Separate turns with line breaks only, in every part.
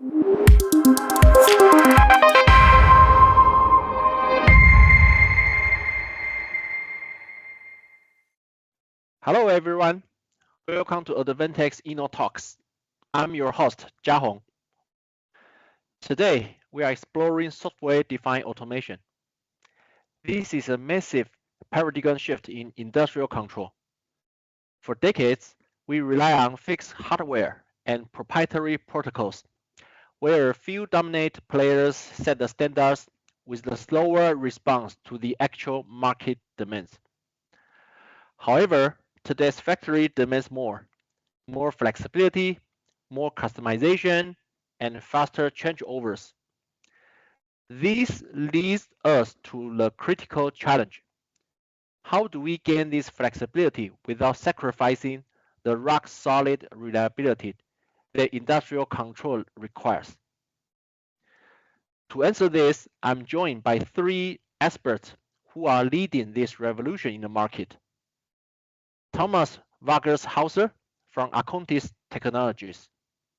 Hello everyone, welcome to Advantech's InnoTalks. I'm your host, Jiahong. Today, we are exploring software-defined automation. This is a massive paradigm shift in industrial control. For decades, we rely on fixed hardware and proprietary protocols, where few dominant players set the standards with the slower response to the actual market demands. However, today's factory demands more flexibility, more customization, and faster changeovers. This leads us to the critical challenge. How do we gain this flexibility without sacrificing the rock-solid reliability that industrial control requires? To answer this, I'm joined by three experts who are leading this revolution in the market. Thomas Wagershauser from acontis Technologies.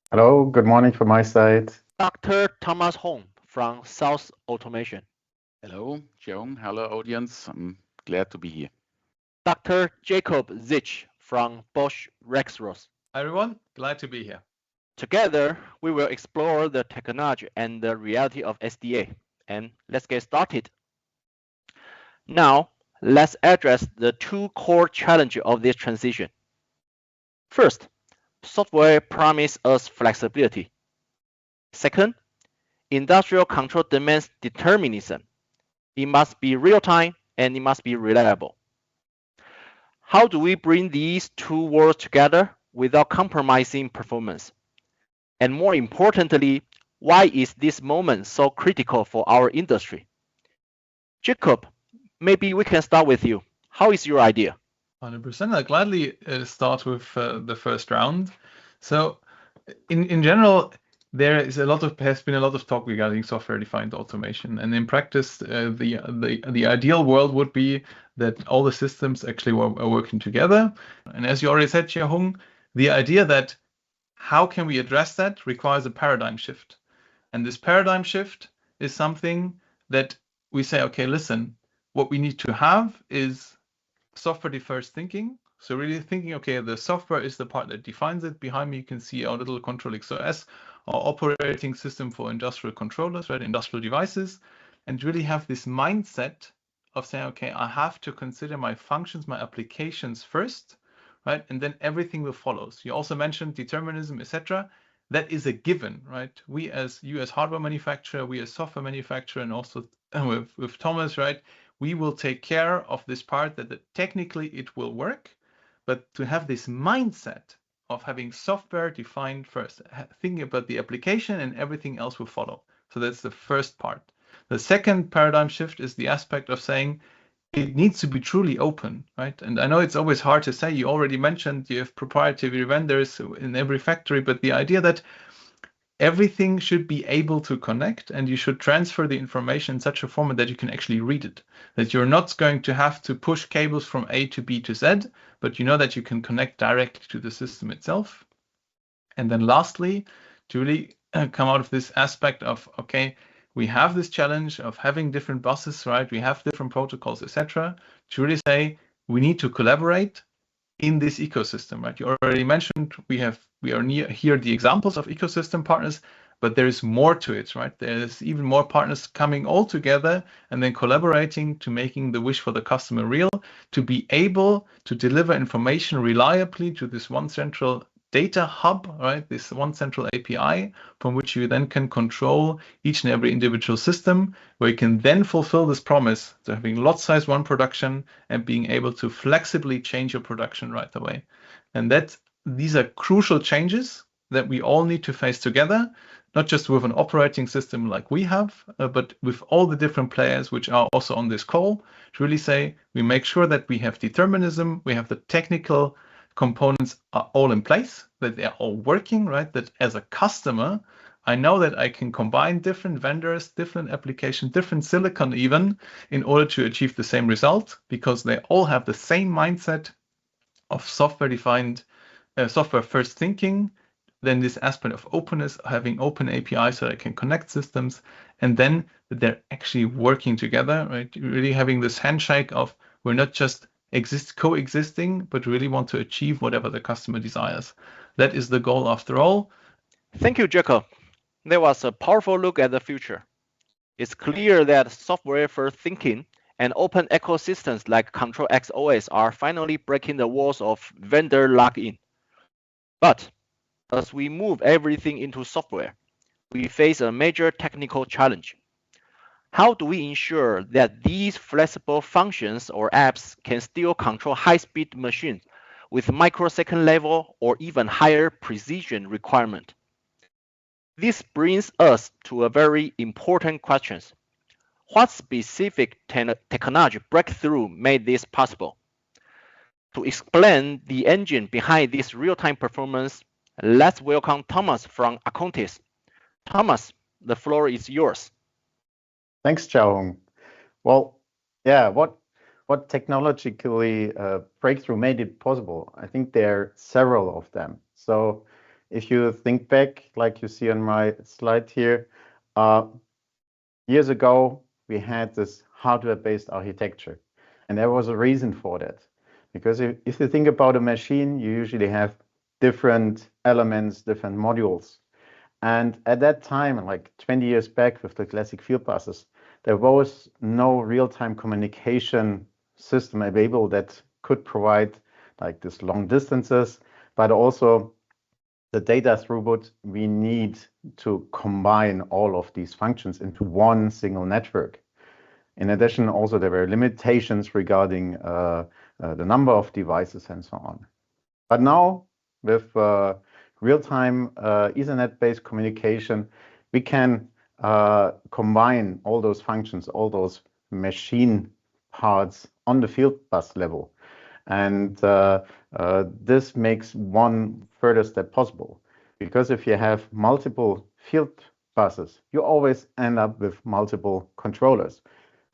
Hello, good morning from my side.
Dr. Thomas Hong from SALZ Automation.
Hello, Joan. Hello, audience. I'm glad to be here.
Dr. Jacob Zich from Bosch Rexroth.
Hi everyone, glad to be here.
Together, we will explore the technology and the reality of SDA. And let's get started. Now, let's address the two core challenges of this transition. First, software promises us flexibility. Second, industrial control demands determinism. It must be real-time and it must be reliable. How do we bring these two worlds together without compromising performance? And more importantly, why is this moment so critical for our industry? Jacob, maybe we can start with you. How is your idea?
100%. I'll gladly start with the first round. So, in general, has been a lot of talk regarding software-defined automation, and in practice, the ideal world would be that all the systems actually are working together. And as you already said, Jiahong, the idea that how can we address that requires a paradigm shift, and this paradigm shift is something that we say, okay, listen, what we need to have is software first thinking. So really thinking, okay, the software is the part that defines it. Behind me, you can see our little control XOS, our operating system for industrial controllers, right, industrial devices, and really have this mindset of saying, okay, I have to consider my functions, my applications first, right, and then everything will follow. So you also mentioned determinism, etc. That is a given, right? You as hardware manufacturer, we as software manufacturer, and also with Thomas, right, we will take care of this part that technically it will work, but to have this mindset of having software defined first, thinking about the application and everything else will follow. So that's the first part. The second paradigm shift is the aspect of saying it needs to be truly open, right? And I know it's always hard to say. You already mentioned you have proprietary vendors in every factory, but the idea that everything should be able to connect and you should transfer the information in such a format that you can actually read it, that you're not going to have to push cables from A to B to Z, but you know that you can connect directly to the system itself. And then lastly, to really come out of this aspect of, okay, we have this challenge of having different buses, right? We have different protocols, etc. To really say we need to collaborate in this ecosystem, right? You already mentioned we are here the examples of ecosystem partners, but there is more to it, right? There's even more partners coming all together and then collaborating to making the wish for the customer real, to be able to deliver information reliably to this one central data hub, right? This one central API from which you then can control each and every individual system, where you can then fulfill this promise to having lot size one production and being able to flexibly change your production right away. And these are crucial changes that we all need to face together, not just with an operating system like we have, but with all the different players which are also on this call, to really say we make sure that we have determinism, we have the technical components are all in place, that they're all working, right? That as a customer, I know that I can combine different vendors, different applications, different silicon even, in order to achieve the same result, because they all have the same mindset of software-defined, software-first thinking, then this aspect of openness, having open APIs so that I can connect systems, and then they're actually working together, right? Really having this handshake of we're not just coexisting, but really want to achieve whatever the customer desires. That is the goal after all.
Thank you, Jacob. That was a powerful look at the future. It's clear that software-first thinking and open ecosystems like ControlX OS are finally breaking the walls of vendor lock-in. But as we move everything into software, we face a major technical challenge. How do we ensure that these flexible functions or apps can still control high-speed machines with microsecond level or even higher precision requirement? This brings us to a very important question. What specific technology breakthrough made this possible? To explain the engine behind this real-time performance, let's welcome Thomas from acontis. Thomas, the floor is yours.
Thanks, Xiaohong. Well, yeah, what technologically breakthrough made it possible? I think there are several of them. So if you think back, like you see on my slide here, years ago, we had this hardware-based architecture, and there was a reason for that. Because if you think about a machine, you usually have different elements, different modules. And at that time, like 20 years back with the classic field buses, there was no real-time communication system available that could provide like this long distances, but also the data throughput we need to combine all of these functions into one single network. In addition, also there were limitations regarding the number of devices and so on. But now with real-time Ethernet-based communication, we can combine all those functions, all those machine parts on the field bus level. And this makes one further step possible. Because if you have multiple field buses, you always end up with multiple controllers.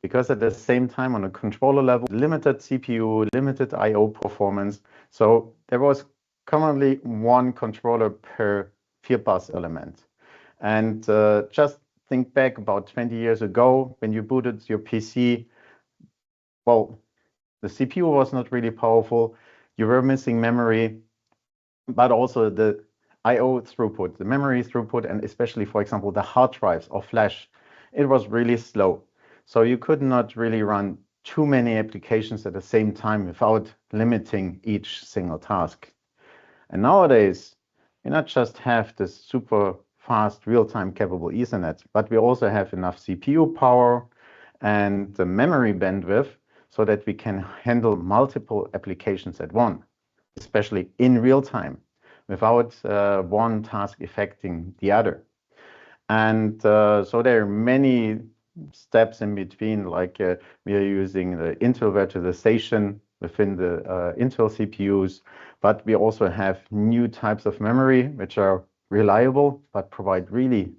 Because at the same time on a controller level, limited CPU, limited I/O performance. So there was commonly one controller per field bus element. And just think back about 20 years ago, when you booted your PC, well, the CPU was not really powerful. You were missing memory, but also the I/O throughput, the memory throughput, and especially, for example, the hard drives or flash, it was really slow. So you could not really run too many applications at the same time without limiting each single task. And nowadays, we not just have this super fast real-time capable Ethernet, but we also have enough CPU power and the memory bandwidth so that we can handle multiple applications at once, especially in real time, without one task affecting the other. And so there are many steps in between, like we are using the Intel virtualization within the Intel CPUs, but we also have new types of memory which are reliable but provide really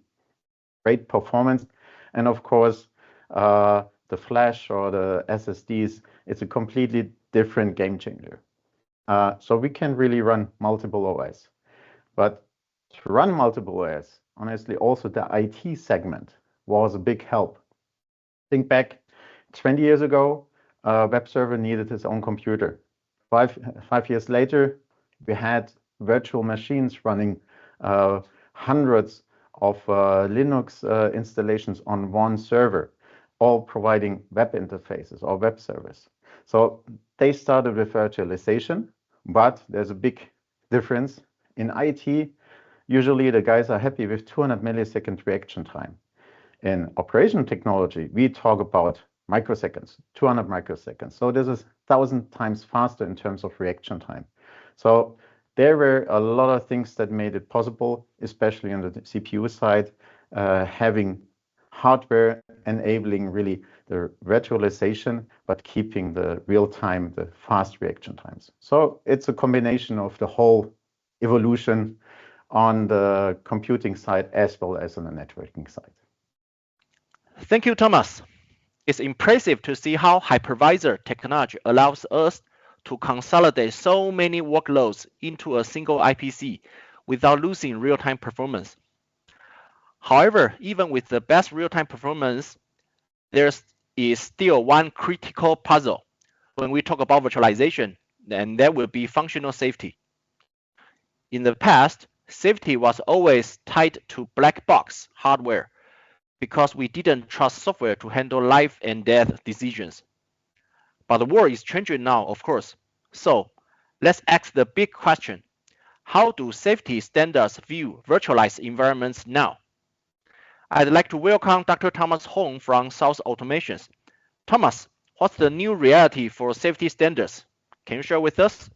great performance. And of course, the flash or the SSDs, it's a completely different game changer. So we can really run multiple OS. But to run multiple OS, honestly, also the IT segment was a big help. Think back 20 years ago, a web server needed its own computer. Five years later, we had virtual machines running hundreds of Linux installations on one server, all providing web interfaces or web servers. So they started with virtualization, but there's a big difference. In IT, usually the guys are happy with 200 millisecond reaction time. In operation technology, we talk about microseconds, 200 microseconds. So this is 1,000 times faster in terms of reaction time. So there were a lot of things that made it possible, especially on the CPU side, having hardware enabling really the virtualization, but keeping the real time, the fast reaction times. So it's a combination of the whole evolution on the computing side as well as on the networking side.
Thank you, Thomas. It's impressive to see how hypervisor technology allows us to consolidate so many workloads into a single IPC without losing real-time performance. However, even with the best real-time performance, there is still one critical puzzle when we talk about virtualization, and that will be functional safety. In the past, safety was always tied to black box hardware because we didn't trust software to handle life and death decisions. But the world is changing now, of course. So let's ask the big question. How do safety standards view virtualized environments now? I'd like to welcome Dr. Thomas Hong from SALZ Automation. Thomas, what's the new reality for safety standards? Can you share with us?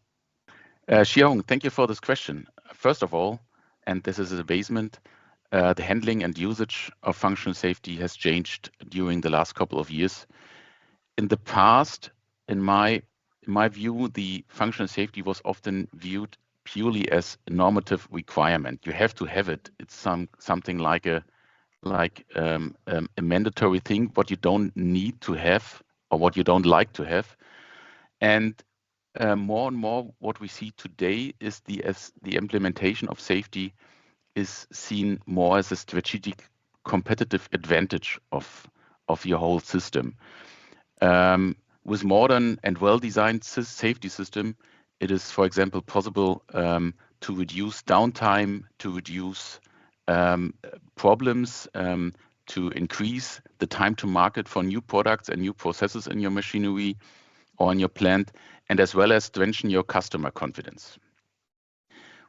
Xiaong, thank you for this question. First of all, and this is a basement, the handling and usage of functional safety has changed during the last couple of years. In the past, in my view, the functional safety was often viewed purely as a normative requirement. You have to have it. It's something like a mandatory thing, what you don't need to have or what you don't like to have. And more and more, what we see today is the implementation of safety is seen more as a strategic competitive advantage of your whole system. With modern and well-designed safety system, it is, for example, possible to reduce downtime, to reduce problems, to increase the time to market for new products and new processes in your machinery or in your plant, and as well as strengthen your customer confidence.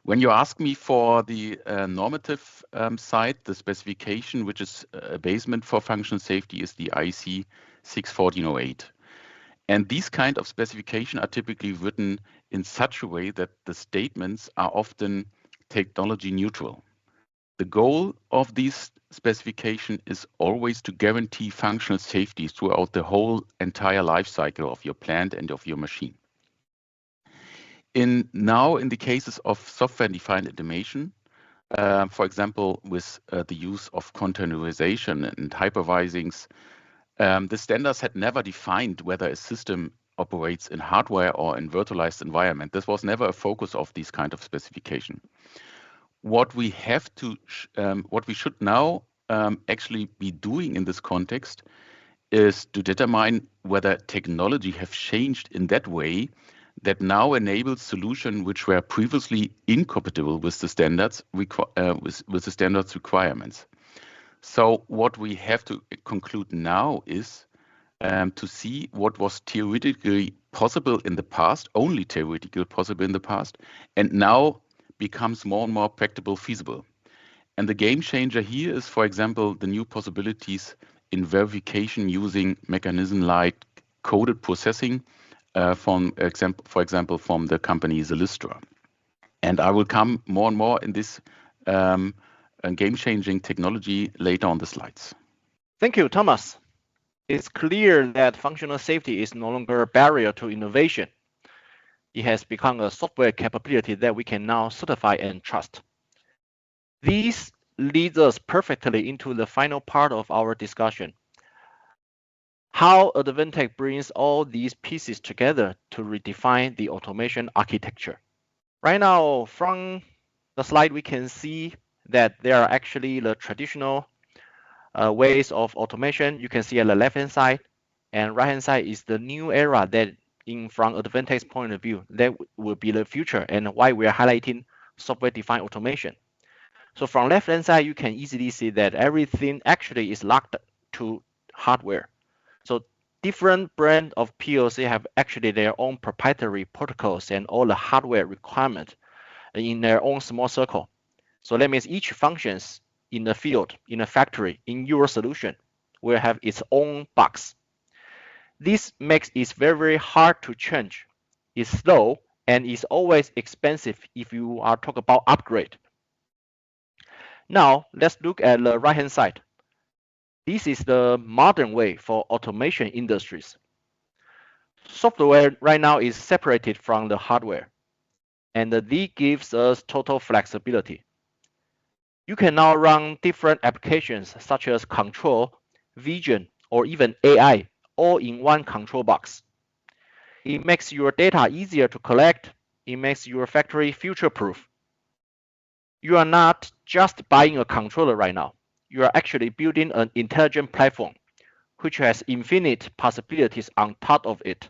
When you ask me for the normative side, the specification, which is a basement for functional safety, is the IEC 61408. And these kind of specifications are typically written in such a way that the statements are often technology neutral. The goal of these specification is always to guarantee functional safety throughout the whole entire life cycle of your plant and of your machine. In the cases of software-defined automation, for example, with the use of containerization and hypervisings, the standards had never defined whether a system operates in hardware or in virtualized environment. This was never a focus of these kind of specification. What we have to, what we should now actually be doing in this context is to determine whether technology have changed in that way that now enables solutions which were previously incompatible with the standards with the standards requirements. So what we have to conclude now is to see what was theoretically possible in the past, only theoretically possible in the past, and now becomes more and more practical feasible. And the game changer here is, for example, the new possibilities in verification using mechanism like coded processing, for example, from the company Zelistra. And I will come more and more in this game-changing technology later on the slides.
Thank you, Thomas. It's clear that functional safety is no longer a barrier to innovation. It has become a software capability that we can now certify and trust. This leads us perfectly into the final part of our discussion. How Advantech brings all these pieces together to redefine the automation architecture. Right now, from the slide, we can see that there are actually the traditional ways of automation. You can see at the left-hand side, and right-hand side is the new era that, from Advantech's point of view, that will be the future and why we are highlighting software-defined automation. So from left-hand side, you can easily see that everything actually is locked to hardware. So different brands of PLC have actually their own proprietary protocols and all the hardware requirements in their own small circle. So that means each functions in the field, in a factory, in your solution will have its own box. This makes it very, very hard to change. It's slow and it's always expensive if you are talking about upgrade. Now let's look at the right-hand side. This is the modern way for automation industries. Software right now is separated from the hardware, and this gives us total flexibility. You can now run different applications such as control, vision, or even AI all in one control box. It makes your data easier to collect. It makes your factory future-proof. You are not just buying a controller right now. You are actually building an intelligent platform which has infinite possibilities on top of it.